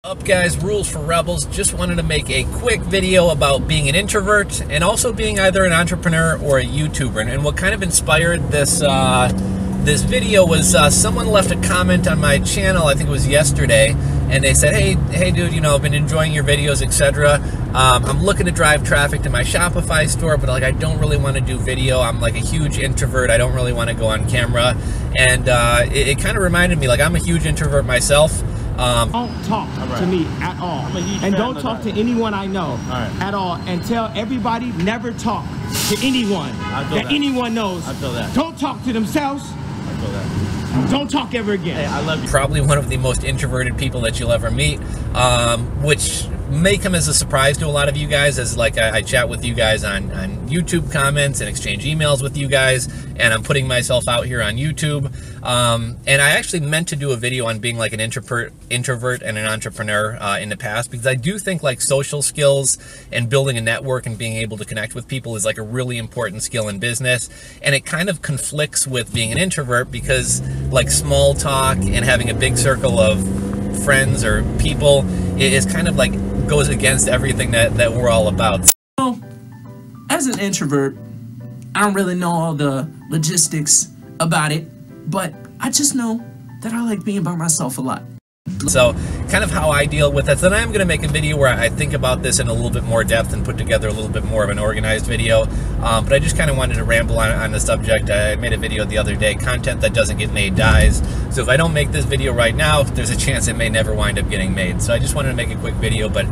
Up guys, rules for rebels. Just wanted to make a quick video about being an introvert and also being either an entrepreneur or a YouTuber. And what kind of inspired this this video was someone left a comment on my channel, I think it was yesterday, and they said, hey dude, you know, I've been enjoying your videos, etc. I'm looking to drive traffic to my Shopify store, but like I don't really want to do video. I'm like a huge introvert. I don't really want to go on camera. And it kind of reminded me, like I'm a huge introvert myself. Don't talk to me at all. And don't talk to anyone I know at all. And tell everybody never talk to anyone that anyone knows. I feel that. Don't talk to themselves. I feel that. Don't talk ever again. Hey, I love you. Probably one of the most introverted people that you'll ever meet, which may come as a surprise to a lot of you guys, as like I chat with you guys on YouTube comments and exchange emails with you guys, and I'm putting myself out here on YouTube. And I actually meant to do a video on being like an introvert and an entrepreneur in the past, because I do think like social skills and building a network and being able to connect with people is like a really important skill in business. And it kind of conflicts with being an introvert, because like small talk and having a big circle of friends or people is kind of like goes against everything that we're all about. So, as an introvert, I don't really know all the logistics about it, but I just know that I like being by myself a lot. So kind of how I deal with it. Then I'm going to make a video where I think about this in a little bit more depth and put together a little bit more of an organized video. But I just kind of wanted to ramble on the subject. I made a video the other day, content that doesn't get made dies. So if I don't make this video right now, there's a chance it may never wind up getting made. So I just wanted to make a quick video. But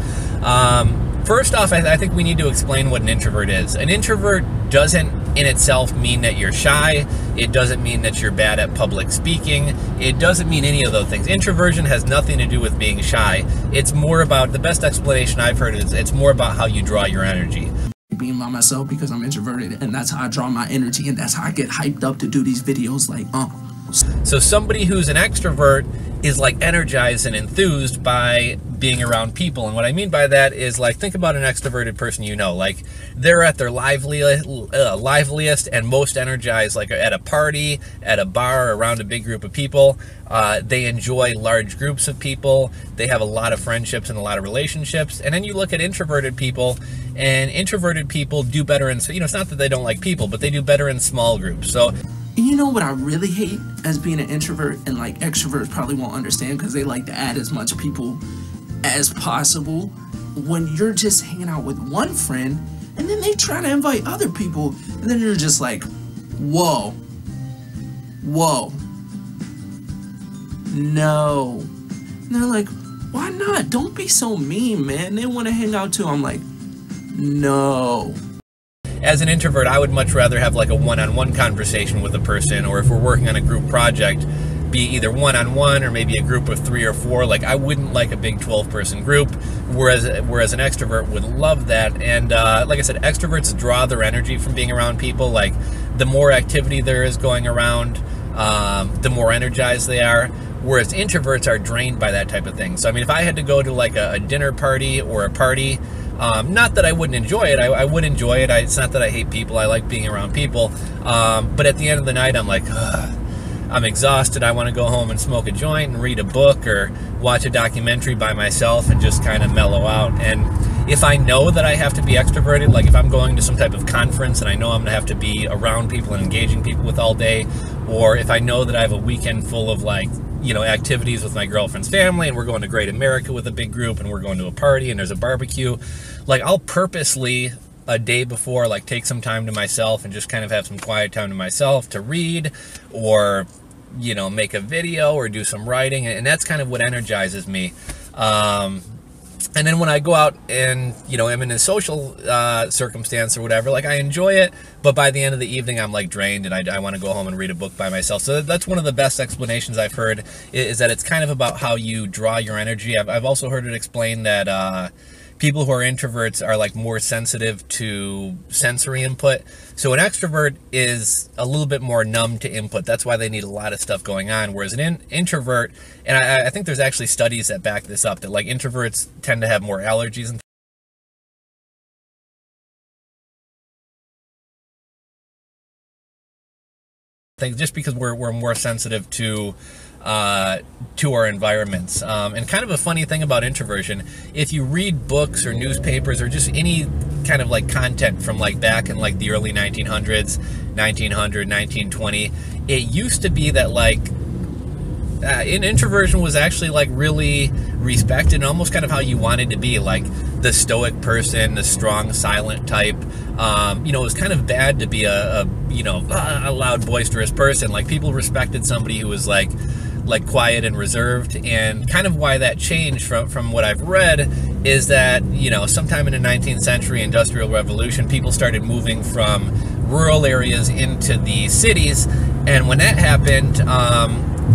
first off, I think we need to explain what an introvert is. An introvert doesn't in itself mean that you're shy. It doesn't mean that you're bad at public speaking. It doesn't mean any of those things. Introversion has nothing to do with being shy. It's more about, the best explanation I've heard is it's more about how you draw your energy. Being by myself because I'm introverted, and that's how I draw my energy, and that's how I get hyped up to do these videos like, So somebody who's an extrovert is like energized and enthused by being around people. And what I mean by that is, like, think about an extroverted person you know. Like, they're at their liveliest and most energized, like at a party, at a bar, around a big group of people. They enjoy large groups of people. They have a lot of friendships and a lot of relationships. And then you look at introverted people, and introverted people do better in, you know, it's not that they don't like people, but they do better in small groups. So, you know what I really hate as being an introvert, and like extroverts probably won't understand because they like to add as much people as possible, when you're just hanging out with one friend and then they try to invite other people, and then you're just like, whoa, no. And they're like, why not? Don't be so mean, man. They want to hang out too. I'm like, no. As an introvert, I would much rather have like a one-on-one conversation with a person, or if we're working on a group project, be either one-on-one or maybe a group of 3 or 4. Like, I wouldn't like a big 12-person group, whereas an extrovert would love that. And like I said, extroverts draw their energy from being around people. Like, the more activity there is going around, the more energized they are, whereas introverts are drained by that type of thing. So I mean, if I had to go to like a dinner party or a party, not that I wouldn't enjoy it, I would enjoy it. It's not that I hate people, I like being around people, but at the end of the night I'm like, I'm exhausted, I want to go home and smoke a joint and read a book or watch a documentary by myself and just kind of mellow out. And if I know that I have to be extroverted, like if I'm going to some type of conference and I know I'm going to have to be around people and engaging people with all day, or if I know that I have a weekend full of, like, you know, activities with my girlfriend's family, and we're going to Great America with a big group, and we're going to a party and there's a barbecue, like I'll purposely a day before like take some time to myself and just kind of have some quiet time to myself to read, or, you know, make a video or do some writing, and that's kind of what energizes me. And then when I go out and, you know, I'm in a social circumstance or whatever, like I enjoy it, but by the end of the evening I'm like drained and I want to go home and read a book by myself. So that's one of the best explanations I've heard, is that it's kind of about how you draw your energy. I've also heard it explained that people who are introverts are like more sensitive to sensory input. So an extrovert is a little bit more numb to input. That's why they need a lot of stuff going on. Whereas an introvert, and I think there's actually studies that back this up, that like introverts tend to have more allergies and things, just because we're more sensitive to to our environments. And kind of a funny thing about introversion, if you read books or newspapers or just any kind of like content from like back in like the early 1900s, 1920, it used to be that like introversion was actually like really respected and almost kind of how you wanted to be, like the stoic person, the strong silent type. You know, it was kind of bad to be a loud boisterous person. Like people respected somebody who was like quiet and reserved. And kind of why that changed from what I've read is that, you know, sometime in the 19th century industrial revolution, people started moving from rural areas into the cities. And when that happened,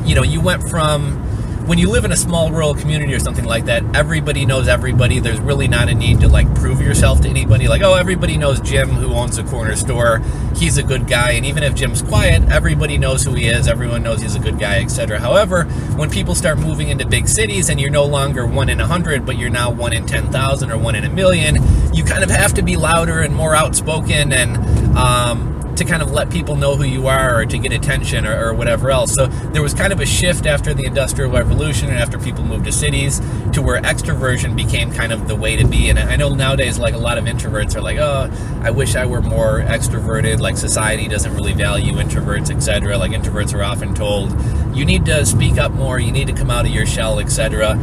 you know, you went from, when you live in a small rural community or something like that, everybody knows everybody. There's really not a need to like prove yourself to anybody. Like, oh, everybody knows Jim who owns a corner store. He's a good guy. And even if Jim's quiet, everybody knows who he is. Everyone knows he's a good guy, etc. However, when people start moving into big cities and you're no longer 1 in 100, but you're now 1 in 10,000 or 1 in a million, you kind of have to be louder and more outspoken and, to kind of let people know who you are or to get attention or whatever else. So there was kind of a shift after the Industrial Revolution and after people moved to cities to where extroversion became kind of the way to be. And I know nowadays, like a lot of introverts are like, oh, I wish I were more extroverted, like society doesn't really value introverts, etc. Like introverts are often told, you need to speak up more, you need to come out of your shell, etc.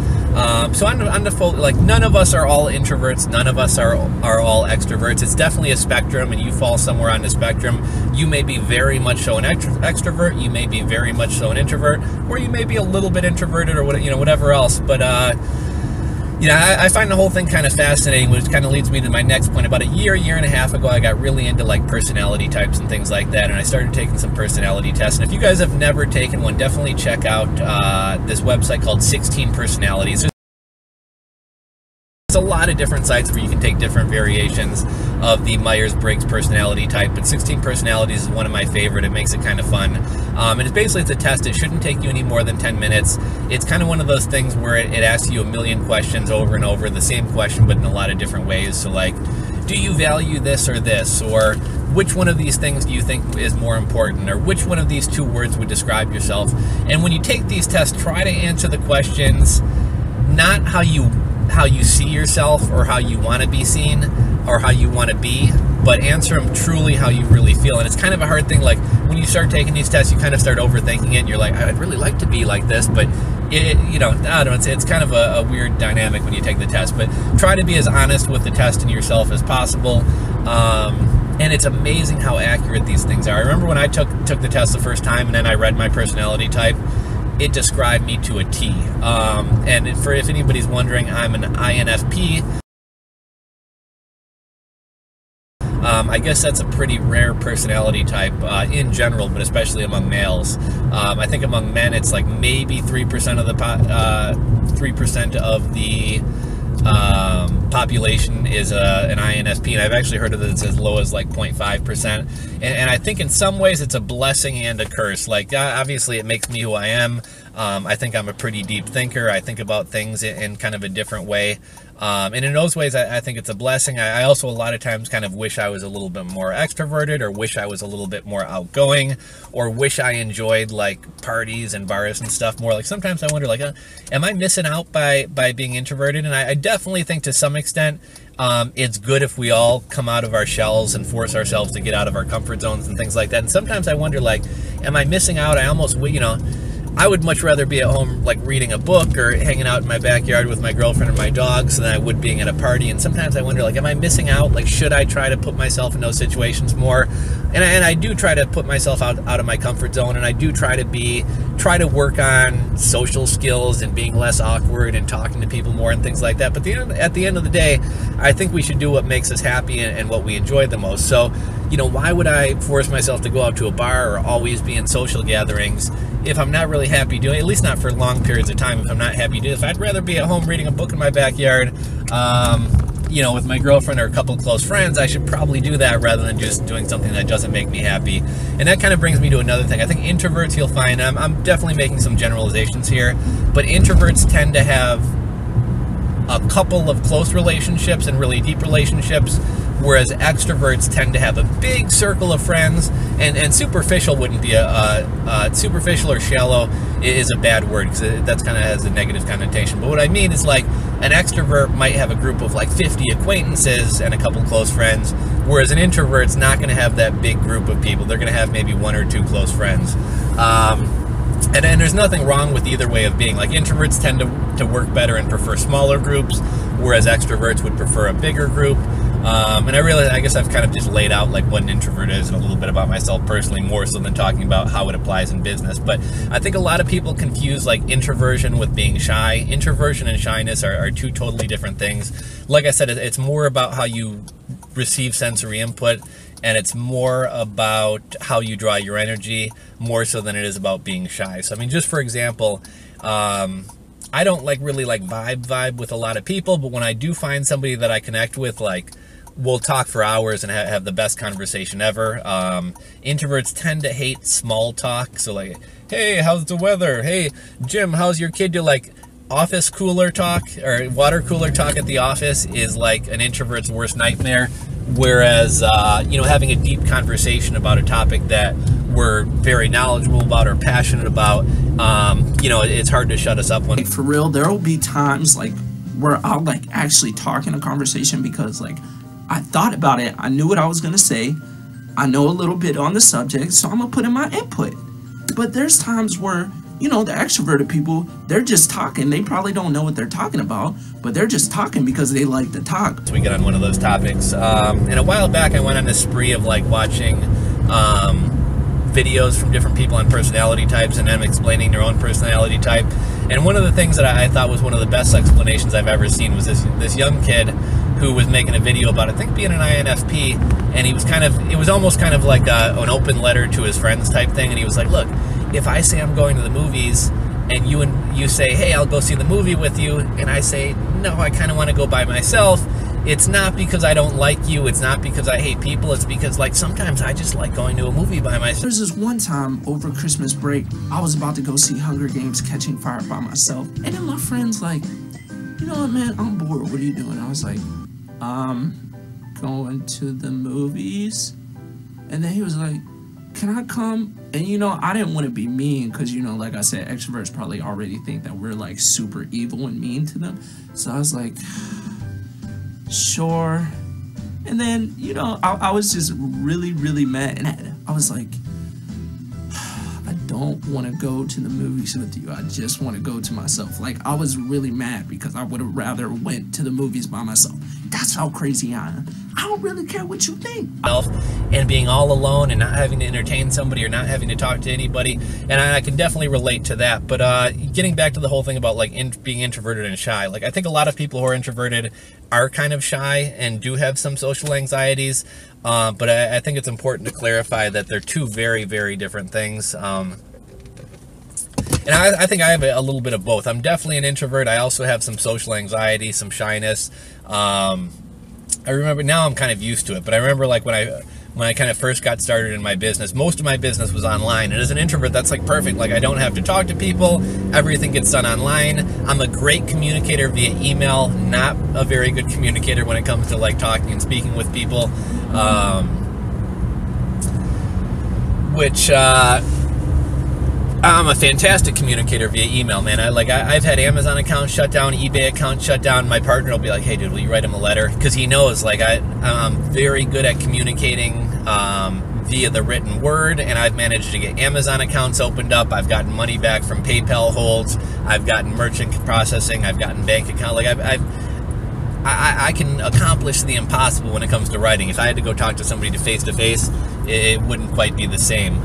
So on the full, like none of us are all introverts, none of us are all extroverts. It's definitely a spectrum, and you fall somewhere on the spectrum. You may be very much so an extrovert, you may be very much so an introvert, or you may be a little bit introverted or whatever else. But you know, I find the whole thing kind of fascinating, which kind of leads me to my next point. About a year and a half ago, I got really into like personality types and things like that, and I started taking some personality tests. And if you guys have never taken one, definitely check out this website called 16 Personalities. There's a lot of different sites where you can take different variations of the Myers-Briggs personality type, but 16 Personalities is one of my favorite. It makes it kind of fun. And it's a test. It shouldn't take you any more than 10 minutes. It's kind of one of those things where it asks you a million questions over and over, the same question, but in a lot of different ways. So like, do you value this or this? Or which one of these things do you think is more important? Or which one of these two words would describe yourself? And when you take these tests, try to answer the questions not how you see yourself or how you want to be seen or how you want to be, but answer them truly how you really feel. And it's kind of a hard thing. Like when you start taking these tests, you kind of start overthinking it, and you're like, I'd really like to be like this, but you know, I don't know, it's kind of a weird dynamic when you take the test. But try to be as honest with the test and yourself as possible. And it's amazing how accurate these things are. I remember when I took the test the first time, and then I read my personality type. It described me to a T. And if anybody's wondering, I'm an INFP. I guess that's a pretty rare personality type in general, but especially among males. I think among men, it's like maybe 3% of the 3% of the population is an INFP, and I've actually heard of it as low as like 0.5%. And I think in some ways it's a blessing and a curse. Like obviously it makes me who I am. I think I'm a pretty deep thinker. I think about things in kind of a different way. And in those ways, I think it's a blessing. I also a lot of times kind of wish I was a little bit more extroverted, or wish I was a little bit more outgoing, or wish I enjoyed like parties and bars and stuff more. Like sometimes I wonder, like, am I missing out by being introverted? And I definitely think to some extent it's good if we all come out of our shells and force ourselves to get out of our comfort zones and things like that. And sometimes I wonder, like, am I missing out? I almost, you know, I would much rather be at home, like reading a book or hanging out in my backyard with my girlfriend and my dogs than I would being at a party. And sometimes I wonder, like, am I missing out? Like, should I try to put myself in those situations more? And I do try to put myself out of my comfort zone, and I do try to work on social skills and being less awkward and talking to people more and things like that. But at the end of the day, I think we should do what makes us happy and what we enjoy the most. So, you know, why would I force myself to go out to a bar or always be in social gatherings if I'm not really happy doing it, at least not for long periods of time. If I'm not happy doing it, if I'd rather be at home reading a book in my backyard, you know, with my girlfriend or a couple of close friends, I should probably do that rather than just doing something that doesn't make me happy. And that kind of brings me to another thing. I think introverts, you'll find, I'm definitely making some generalizations here, but introverts tend to have a couple of close relationships and really deep relationships, whereas extroverts tend to have a big circle of friends, and superficial wouldn't be superficial or shallow is a bad word, because that's kind of has a negative connotation. But what I mean is, like, an extrovert might have a group of like 50 acquaintances and a couple close friends, whereas an introvert's not going to have that big group of people. They're going to have maybe 1 or 2 close friends. And there's nothing wrong with either way of being. Like, introverts tend to work better and prefer smaller groups, whereas extroverts would prefer a bigger group. And I guess I've kind of just laid out like what an introvert is and a little bit about myself personally, more so than talking about how it applies in business. But I think a lot of people confuse like introversion with being shy. Introversion and shyness are 2 totally different things. Like I said, it's more about how you receive sensory input, and it's more about how you draw your energy, more so than it is about being shy. So I mean, just for example, I don't really vibe with a lot of people, but when I do find somebody that I connect with, like, we'll talk for hours and have the best conversation ever. Introverts tend to hate small talk. So like, hey, how's the weather? Hey, Jim, how's your kid? You're like, office cooler talk or water cooler talk at the office is like an introvert's worst nightmare. Whereas, having a deep conversation about a topic that we're very knowledgeable about or passionate about, it's hard to shut us up. Like, for real, there will be times like where I'll like actually talk in a conversation because like I thought about it, I knew what I was gonna say, I know a little bit on the subject, so I'm gonna put in my input. But there's times where, the extroverted people, they're just talking. They probably don't know what they're talking about, but they're just talking because they like to talk. So we get on one of those topics. And a while back, I went on a spree of like watching videos from different people on personality types and them explaining their own personality type. And one of the things that I thought was one of the best explanations I've ever seen was this young kid who was making a video about, I think, being an INFP, and he was it was almost kind of like an open letter to his friends type thing. And he was like, look, if I say I'm going to the movies and you say, hey, I'll go see the movie with you, and I say, no, I kind of want to go by myself, it's not because I don't like you, it's not because I hate people, it's because like sometimes I just like going to a movie by myself. There's this one time over Christmas break, I was about to go see Hunger Games Catching Fire by myself, and then my friend's like, you know what, man, I'm bored, what are you doing? I was like, going to the movies. And then he was like, can I come? And I didn't want to be mean because, like I said, extroverts probably already think that we're like super evil and mean to them. So I was like, sure. And then, I was just really, really mad. And I was like, I don't want to go to the movies with you. I just want to go to myself. Like, I was really mad because I would have rather went to the movies by myself. That's how crazy I am. I don't really care what you think. And being all alone and not having to entertain somebody or not having to talk to anybody. And I can definitely relate to that. But getting back to the whole thing about like being introverted and shy, like I think a lot of people who are introverted are kind of shy and do have some social anxieties. But I think it's important to clarify that they're 2 very, very different things. And I think I have a little bit of both. I'm definitely an introvert. I also have some social anxiety, some shyness. I remember, now I'm kind of used to it, but I remember like when I kind of first got started in my business, most of my business was online. And as an introvert, that's like perfect. Like I don't have to talk to people. Everything gets done online. I'm a great communicator via email, not a very good communicator when it comes to like talking and speaking with people. I'm a fantastic communicator via email, man. I've had Amazon accounts shut down, eBay accounts shut down. My partner will be like, hey, dude, will you write him a letter? Because he knows, like, I'm very good at communicating via the written word, and I've managed to get Amazon accounts opened up. I've gotten money back from PayPal holds. I've gotten merchant processing. I've gotten bank account. Like, I can accomplish the impossible when it comes to writing. If I had to go talk to somebody face-to-face, it wouldn't quite be the same.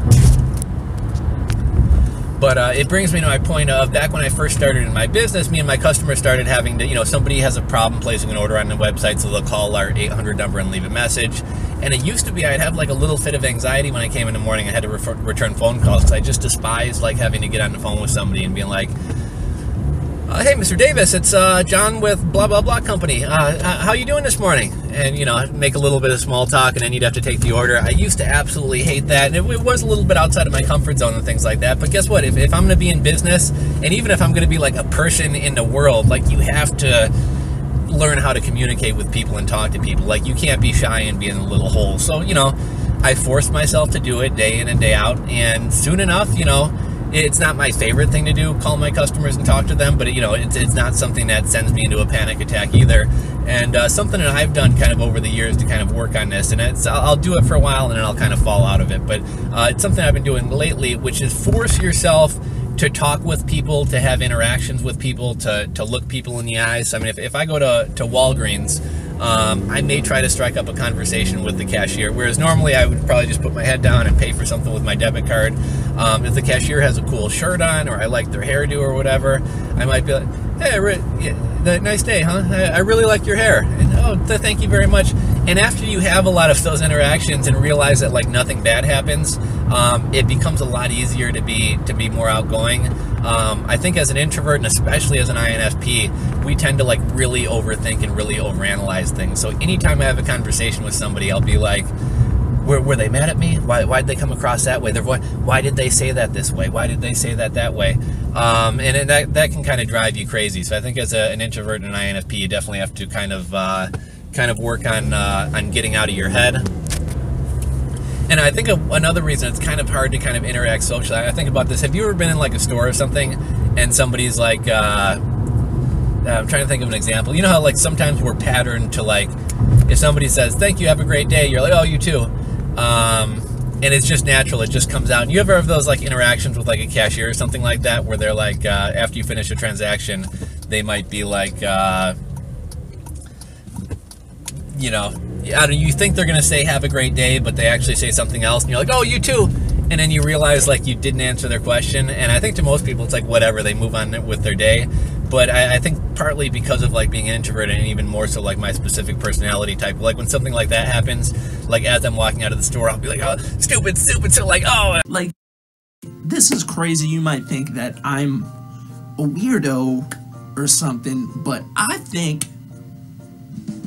But it brings me to my point of back when I first started in my business, me and my customers started having to, somebody has a problem placing an order on the website, so they'll call our 800 number and leave a message. And it used to be I'd have like a little fit of anxiety when I came in the morning. I had to return phone calls because I just despised like having to get on the phone with somebody and being like, hey, Mr. Davis, it's John with blah, blah, blah company. How you doing this morning? And, make a little bit of small talk, and then you'd have to take the order. I used to absolutely hate that. And it was a little bit outside of my comfort zone and things like that. But guess what? If I'm going to be in business, and even if I'm going to be like a person in the world, like you have to learn how to communicate with people and talk to people. Like, you can't be shy and be in a little hole. So, you know, I forced myself to do it day in and day out, and soon enough, you know, it's not my favorite thing to do, call my customers and talk to them, but you know, it's not something that sends me into a panic attack either. And something that I've done kind of over the years to kind of work on this, and I'll do it for a while and then I'll kind of fall out of it, but it's something I've been doing lately, which is force yourself to talk with people, to have interactions with people, to look people in the eyes. I mean, if I go to Walgreens, I may try to strike up a conversation with the cashier, whereas normally I would probably just put my head down and pay for something with my debit card. If the cashier has a cool shirt on, or I like their hairdo or whatever, I might be like, hey, nice day, huh? I really like your hair. And, oh, thank you very much. And after you have a lot of those interactions and realize that like nothing bad happens, it becomes a lot easier to be more outgoing. I think as an introvert, and especially as an INFP, we tend to like really overthink and really overanalyze things. So anytime I have a conversation with somebody, I'll be like, were they mad at me? Why did they come across that way? Why did they say that this way? Why did they say that way? And that can kind of drive you crazy. So I think as an introvert and an INFP, you definitely have to kind of work on getting out of your head. And I think another reason it's kind of hard to kind of interact socially, I think about this, have you ever been in like a store or something and somebody's like, I'm trying to think of an example. You know how like sometimes we're patterned to like, if somebody says, thank you, have a great day, you're like, oh, you too. And it's just natural, it just comes out. And you ever have those like interactions with like a cashier or something like that, where they're like, after you finish a transaction, they might be like, you know, you think they're going to say have a great day, but they actually say something else, and you're like, oh, you too. And then you realize like you didn't answer their question. And I think to most people it's like whatever, they move on with their day. But I think partly because of like being an introvert, and even more so like my specific personality type, like when something like that happens, like as I'm walking out of the store, I'll be like, oh, stupid. So like, oh, like, this is crazy. You might think that I'm a weirdo or something, but I think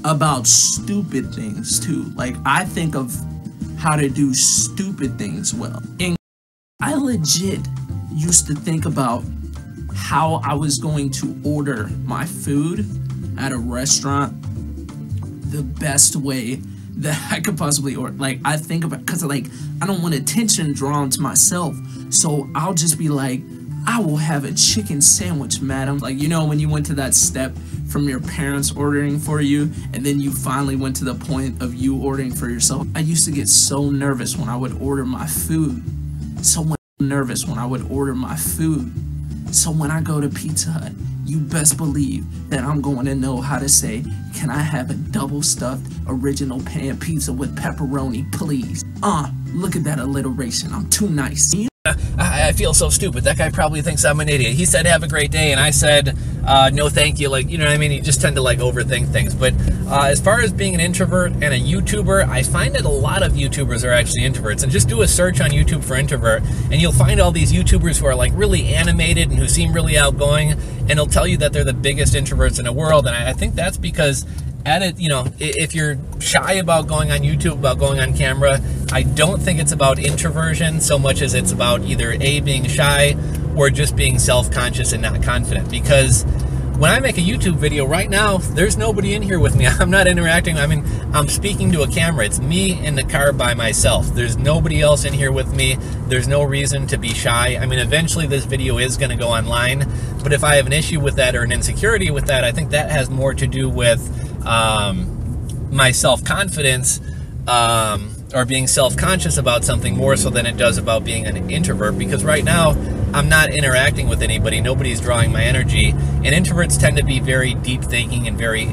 about stupid things too. Like, I think of how to do stupid things well. And I legit used to think about how I was going to order my food at a restaurant the best way that I could possibly order. Like, I think about, because like, I don't want attention drawn to myself, so I'll just be like, I will have a chicken sandwich, madam. Like, you know, when you went to that step from your parents ordering for you, and then you finally went to the point of you ordering for yourself. I used to get so nervous when I would order my food. So when I go to Pizza Hut, you best believe that I'm going to know how to say, can I have a double stuffed original pan pizza with pepperoni, please? Look at that alliteration. I'm too nice. I feel so stupid. That guy probably thinks I'm an idiot. He said have a great day, and I said no thank you. Like, you know what I mean? You just tend to like overthink things. But as far as being an introvert and a YouTuber, I find that a lot of YouTubers are actually introverts. And just do a search on YouTube for introvert, and you'll find all these YouTubers who are like really animated and who seem really outgoing, and they'll tell you that they're the biggest introverts in the world. And I think that's because if you're shy about going on YouTube, about going on camera, I don't think it's about introversion so much as it's about either A, being shy, or just being self-conscious and not confident. Because when I make a YouTube video right now, there's nobody in here with me. I'm not interacting. I mean, I'm speaking to a camera. It's me in the car by myself. There's nobody else in here with me. There's no reason to be shy. I mean, eventually this video is going to go online, but if I have an issue with that or an insecurity with that, I think that has more to do with my self-confidence, or being self-conscious about something more so than it does about being an introvert. Because right now I'm not interacting with anybody, nobody's drawing my energy, and introverts tend to be very deep thinking and very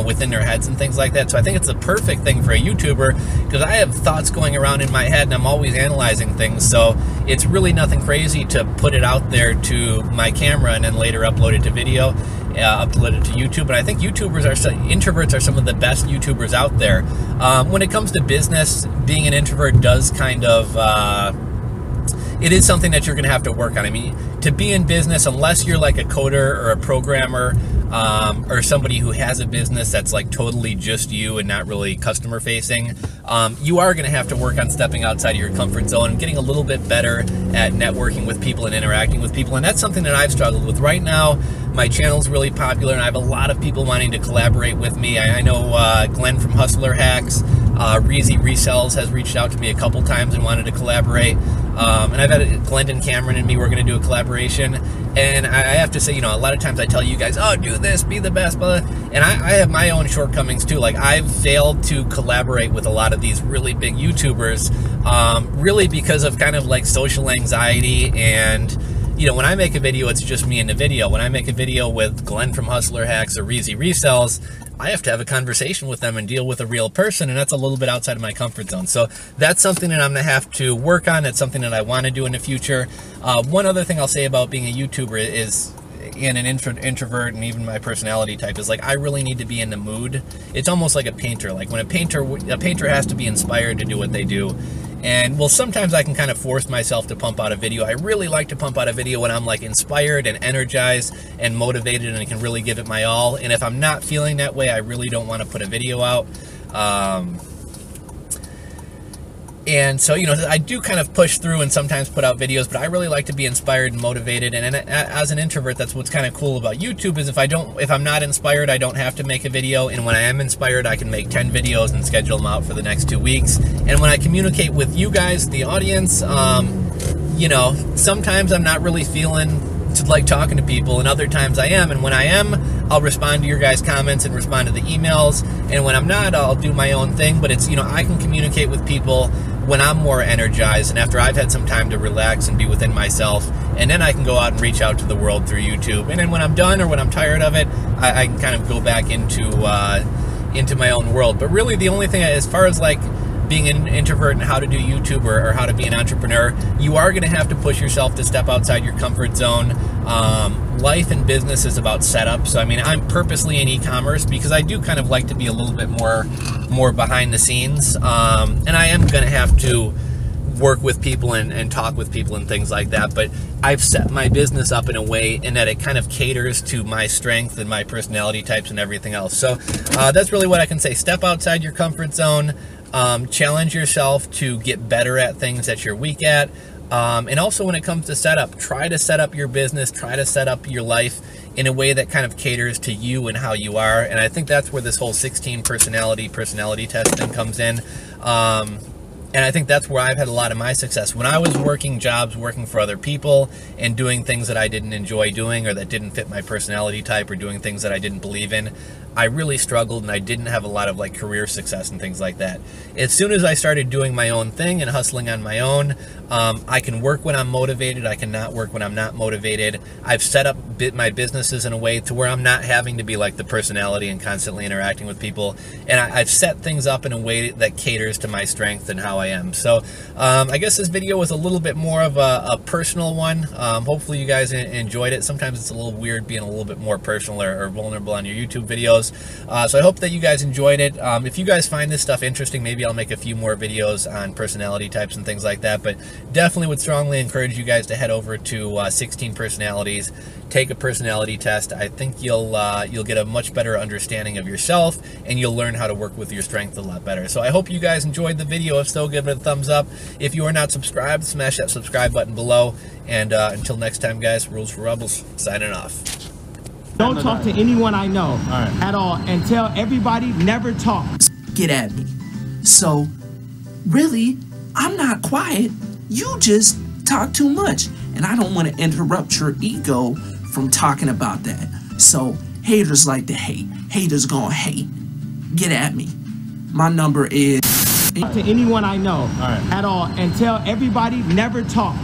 within their heads and things like that. So I think it's the perfect thing for a YouTuber, because I have thoughts going around in my head and I'm always analyzing things. So it's really nothing crazy to put it out there to my camera and then later upload it to video, upload it to YouTube. And I think introverts are some of the best YouTubers out there. When it comes to business, being an introvert does kind of it is something that you're going to have to work on. I mean, to be in business, unless you're like a coder or a programmer, or somebody who has a business that's like totally just you and not really customer facing, you are going to have to work on stepping outside of your comfort zone and getting a little bit better at networking with people and interacting with people. And that's something that I've struggled with. Right now, my channel's really popular and I have a lot of people wanting to collaborate with me. I know Glenn from Hustler Hacks, Reezy Resells has reached out to me a couple times and wanted to collaborate. And I've had Glendon Cameron and me, we're going to do a collaboration. And I have to say, you know, a lot of times I tell you guys, oh, do this, be the best, blah, blah. And I have my own shortcomings too. Like, I've failed to collaborate with a lot of these really big YouTubers, really because of kind of like social anxiety. And, you know, when I make a video, it's just me in the video. When I make a video with Glenn from Hustler Hacks or Reezy Resells, I have to have a conversation with them and deal with a real person, and that's a little bit outside of my comfort zone. So that's something that I'm going to have to work on. That's something that I want to do in the future. One other thing I'll say about being a YouTuber is, in an introvert and even my personality type, is like I really need to be in the mood. It's almost like a painter. Like when a painter has to be inspired to do what they do. And well, sometimes I can kind of force myself to pump out a video. I really like to pump out a video when I'm like inspired and energized and motivated and I can really give it my all. And if I'm not feeling that way, I really don't want to put a video out. And so, you know, I do kind of push through and sometimes put out videos, but I really like to be inspired and motivated. And as an introvert, that's what's kind of cool about YouTube is if I'm not inspired, I don't have to make a video. And when I am inspired, I can make 10 videos and schedule them out for the next 2 weeks. And when I communicate with you guys, the audience, you know, sometimes I'm not really feeling like talking to people, and other times I am. And when I am, I'll respond to your guys' comments and respond to the emails. And when I'm not, I'll do my own thing. But it's, you know, I can communicate with people when I'm more energized and after I've had some time to relax and be within myself, and then I can go out and reach out to the world through YouTube. And then when I'm done or when I'm tired of it, I can kind of go back into my own world. But really the only thing, as far as like being an introvert and how to do YouTube or how to be an entrepreneur, you are going to have to push yourself to step outside your comfort zone. Life and business is about setup. So, I mean, I'm purposely in e-commerce because I do kind of like to be a little bit more behind the scenes. And I am going to have to work with people and talk with people and things like that. But I've set my business up in a way in that it kind of caters to my strength and my personality types and everything else. So that's really what I can say. Step outside your comfort zone. Challenge yourself to get better at things that you're weak at. And also when it comes to setup, try to set up your business, try to set up your life in a way that kind of caters to you and how you are. And I think that's where this whole 16 personality test thing comes in. And I think that's where I've had a lot of my success. When I was working jobs, working for other people and doing things that I didn't enjoy doing or that didn't fit my personality type or doing things that I didn't believe in, I really struggled and I didn't have a lot of like career success and things like that. As soon as I started doing my own thing and hustling on my own, I can work when I'm motivated. I can not work when I'm not motivated. I've set up my businesses in a way to where I'm not having to be like the personality and constantly interacting with people. And I've set things up in a way that caters to my strength and how I am. So I guess this video was a little bit more of a personal one. Hopefully you guys enjoyed it. Sometimes it's a little weird being a little bit more personal or vulnerable on your YouTube videos. So I hope that you guys enjoyed it. If you guys find this stuff interesting, maybe I'll make a few more videos on personality types and things like that. But definitely would strongly encourage you guys to head over to 16 Personalities. Take a personality test. I think you'll get a much better understanding of yourself, and you'll learn how to work with your strength a lot better. So I hope you guys enjoyed the video. If so, give it a thumbs up. If you are not subscribed, smash that subscribe button below. And until next time, guys, Rules for Rebels, signing off. Don't talk to anyone I know at all, and tell everybody never talk. Get at me. So, really, I'm not quiet. You just talk too much, and I don't want to interrupt your ego from talking about that. So, haters like to hate. Haters gonna hate. Get at me. My number is... Talk to anyone I know at all, and tell everybody never talk.